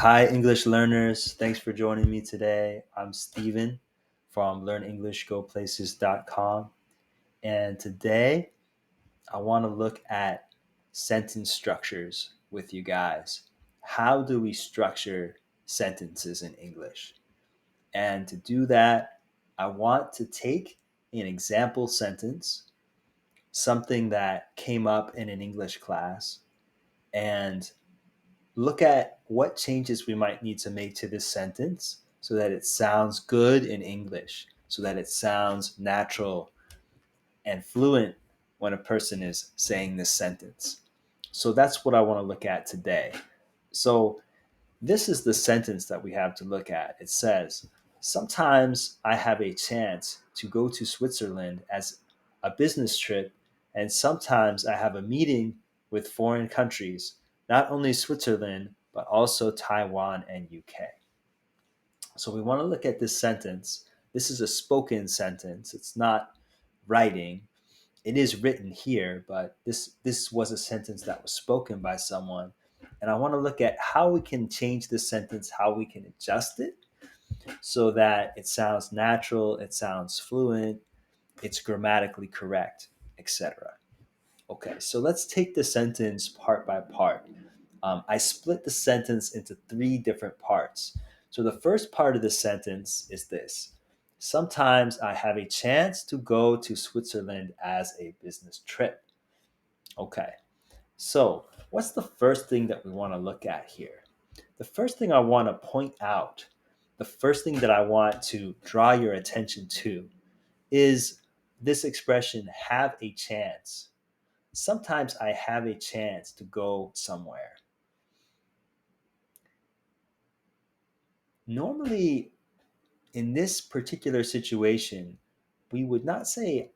Hi, English learners. Thanks for joining me today. I'm Steven from learnenglishgoplaces.com. And today I want to look at sentence structures with you guys. How do we structure sentences in English? And to do that, I want to take an example sentence, something that came up in an English class, and look at what changes we might need to make to this sentence so that it sounds good in English, so that it sounds natural and fluent when a person is saying this sentence. So that's what I want to look at today. So this is the sentence that we have to look at. It says, sometimes I have a chance to go to Switzerland as a business trip, and sometimes I have a meeting with foreign countries, not only Switzerland, but also Taiwan and UK. So we want to look at this sentence. This is a spoken sentence, it's not writing. It is written here, but this was a sentence that was spoken by someone. And I want to look at how we can change this sentence, how we can adjust it so that it sounds natural, it sounds fluent, it's grammatically correct, etc. Okay, so let's take the sentence part by part. I split the sentence into three different parts. So the first part of the sentence is this: sometimes I have a chance to go to Switzerland as a business trip. Okay, so what's the first thing that we want to look at here? The first thing I want to point out, the first thing that I want to draw your attention to is this expression, have a chance. Sometimes I have a chance to go somewhere. Normally, in this particular situation, we would not say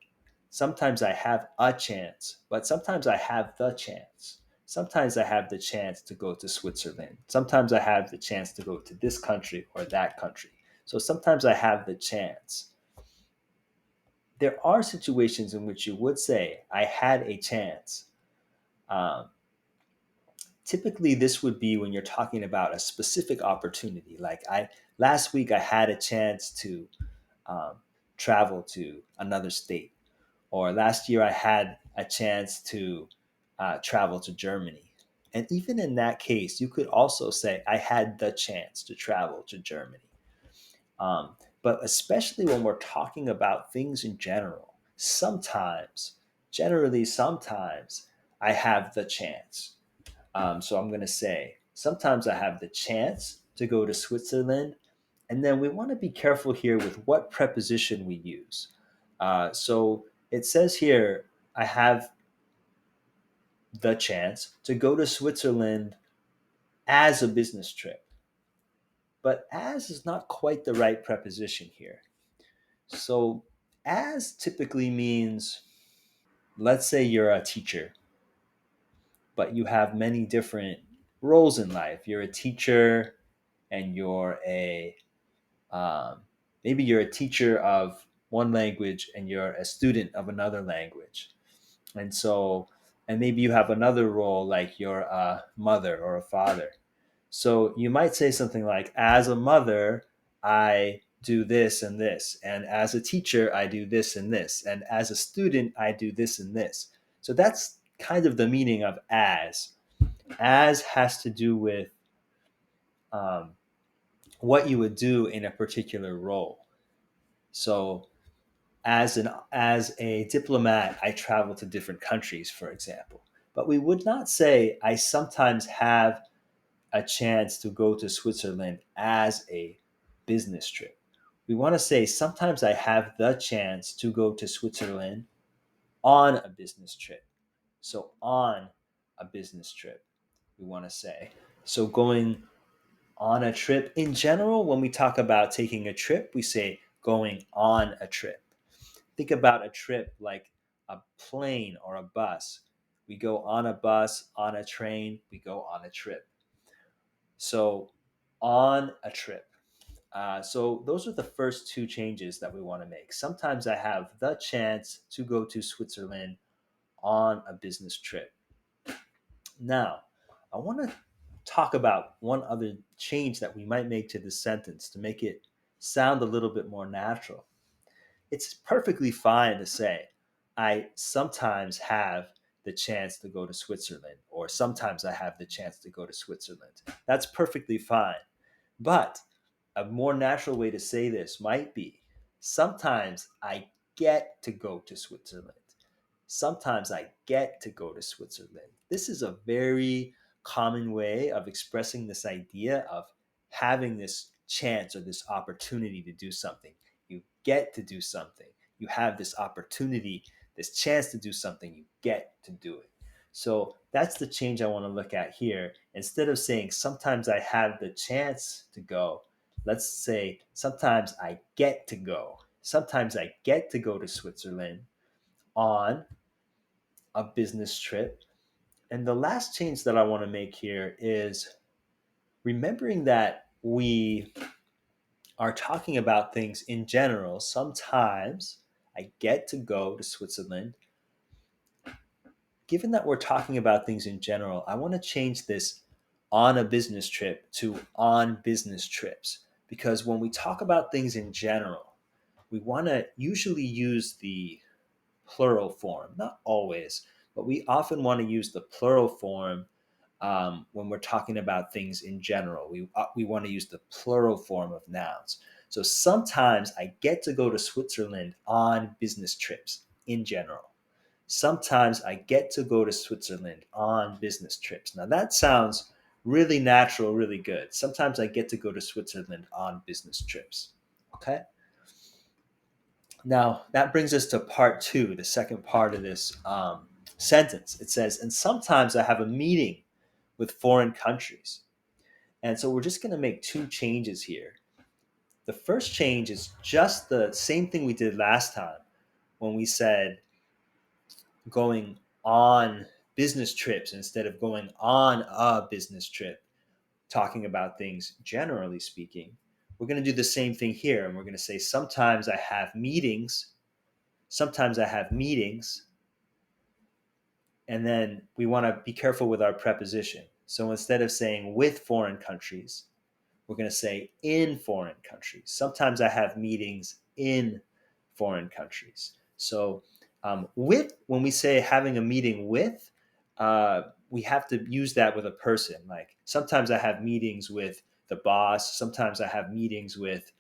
sometimes I have a chance, but sometimes I have the chance. Sometimes I have the chance to go to Switzerland. Sometimes I have the chance to go to this country or that country. So sometimes I have the chance. There are situations in which you would say, I had a chance. Um, Typically, this would be when you're talking about a specific opportunity. Like last week, I had a chance to um, travel to another state, or last year I had a chance to travel to Germany. And even in that case, you could also say, I had the chance to travel to Germany. But especially when we're talking about things in general, sometimes, I have the chance. So I'm going to say, sometimes I have the chance to go to Switzerland. And then we want to be careful here with what preposition we use. So it says here, I have the chance to go to Switzerland as a business trip. But as is not quite the right preposition here. So as typically means, let's say you're a teacher, but you have many different roles in life. You're a teacher and you're a um, maybe you're a teacher of one language and you're a student of another language. And so, and maybe you have another role like you're a mother or a father. So you might say something like, as a mother, I do this and this. And as a teacher, I do this and this. And as a student, I do this and this. So that's kind of the meaning of as. As has to do with um, what you would do in a particular role. So as a diplomat, I travel to different countries, for example. But we would not say I sometimes have a chance to go to Switzerland as a business trip. We want to say sometimes I have the chance to go to Switzerland on a business trip. So on a business trip, we want to say. So going on a trip in general, when we talk about taking a trip, we say going on a trip. Think about a trip like a plane or a bus. We go on a bus, on a train, we go on a trip. So, on a trip. So, those are the first two changes that we want to make. Sometimes I have the chance to go to Switzerland on a business trip. Now, I want to talk about one other change that we might make to this sentence to make it sound a little bit more natural. It's perfectly fine to say, I sometimes have the chance to go to Switzerland, or sometimes I have the chance to go to Switzerland. That's perfectly fine. But a more natural way to say this might be, sometimes I get to go to Switzerland. Sometimes I get to go to Switzerland. This is a very common way of expressing this idea of having this chance or this opportunity to do something. You get to do something. You have this opportunity, this chance to do something. You get to do it. So that's the change I want to look at here. Instead of saying, sometimes I have the chance to go, let's say, sometimes I get to go. Sometimes I get to go to Switzerland on a business trip. And the last change that I want to make here is remembering that we are talking about things in general. Sometimes I get to go to Switzerland. Given that we're talking about things in general, I want to change this on a business trip to on business trips. Because when we talk about things in general, we want to usually use the plural form. Not always, but we often want to use the plural form when we're talking about things in general. We want to use the plural form of nouns. So sometimes I get to go to Switzerland on business trips in general. Sometimes I get to go to Switzerland on business trips. Now that sounds really natural, really good. Sometimes I get to go to Switzerland on business trips. Okay. Now, that brings us to part two, the second part of this sentence. It says, and sometimes I have a meeting with foreign countries. And so we're just going to make two changes here. The first change is just the same thing we did last time when we said going on business trips instead of going on a business trip, talking about things generally speaking. We're going to do the same thing here. And we're going to say, sometimes I have meetings. Sometimes I have meetings. And then we want to be careful with our preposition. So instead of saying with foreign countries, we're going to say in foreign countries. Sometimes I have meetings in foreign countries. So with, when we say having a meeting with, we have to use that with a person. Like sometimes I have meetings with the boss. Sometimes I have meetings with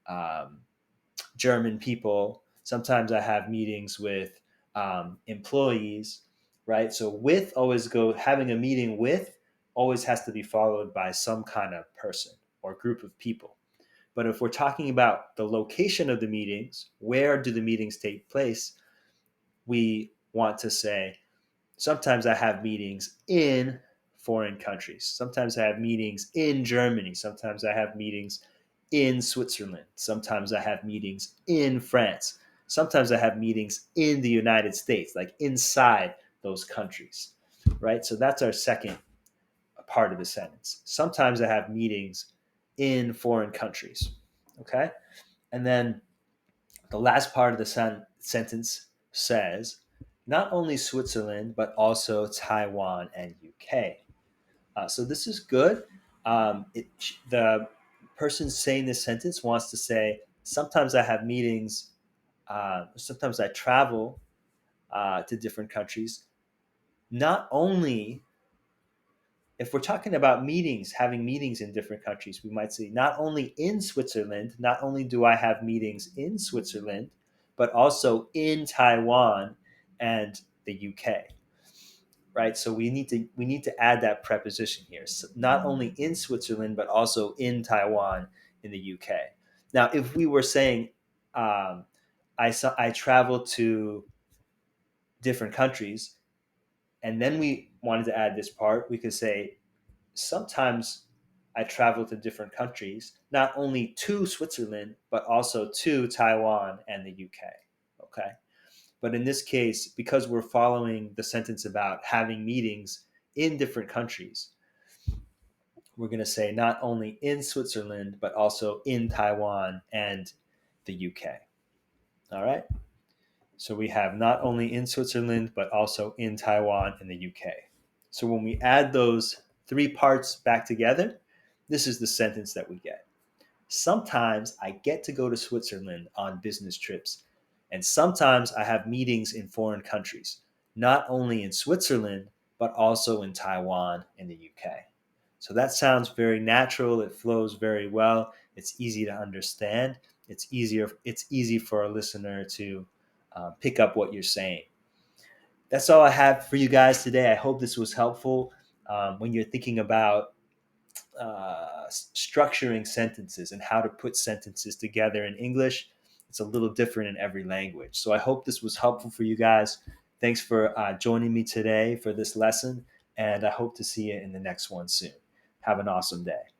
um, German people. Sometimes I have meetings with employees, right? So with always go, having a meeting with always has to be followed by some kind of person or group of people. But if we're talking about the location of the meetings, where do the meetings take place? We want to say, sometimes I have meetings in foreign countries. Sometimes I have meetings in Germany. Sometimes I have meetings in Switzerland. Sometimes I have meetings in France. Sometimes I have meetings in the United States, like inside those countries, right? So that's our second part of the sentence. Sometimes I have meetings in foreign countries, okay? And then the last part of the sentence says, not only Switzerland, but also Taiwan and UK. So this is good. The person saying this sentence wants to say, sometimes I have meetings, sometimes I travel to different countries. Not only, if we're talking about meetings, having meetings in different countries, we might say, not only in Switzerland, not only do I have meetings in Switzerland, but also in Taiwan and the UK. Right, so we need to add that preposition here. So not only in Switzerland, but also in Taiwan, in the UK. Now, if we were saying I travel to different countries, and then we wanted to add this part, we could say sometimes I travel to different countries, not only to Switzerland, but also to Taiwan and the UK. Okay. But in this case, because we're following the sentence about having meetings in different countries, we're going to say not only in Switzerland, but also in Taiwan and the UK. All right. So we have not only in Switzerland, but also in Taiwan and the UK. So when we add those three parts back together, this is the sentence that we get. Sometimes I get to go to Switzerland on business trips, and sometimes I have meetings in foreign countries, not only in Switzerland, but also in Taiwan and the UK. So that sounds very natural. It flows very well. It's easy to understand. It's easy for a listener to pick up what you're saying. That's all I have for you guys today. I hope this was helpful when you're thinking about structuring sentences and how to put sentences together in English. It's a little different in every language. So I hope this was helpful for you guys. Thanks for joining me today for this lesson, and I hope to see you in the next one soon. Have an awesome day.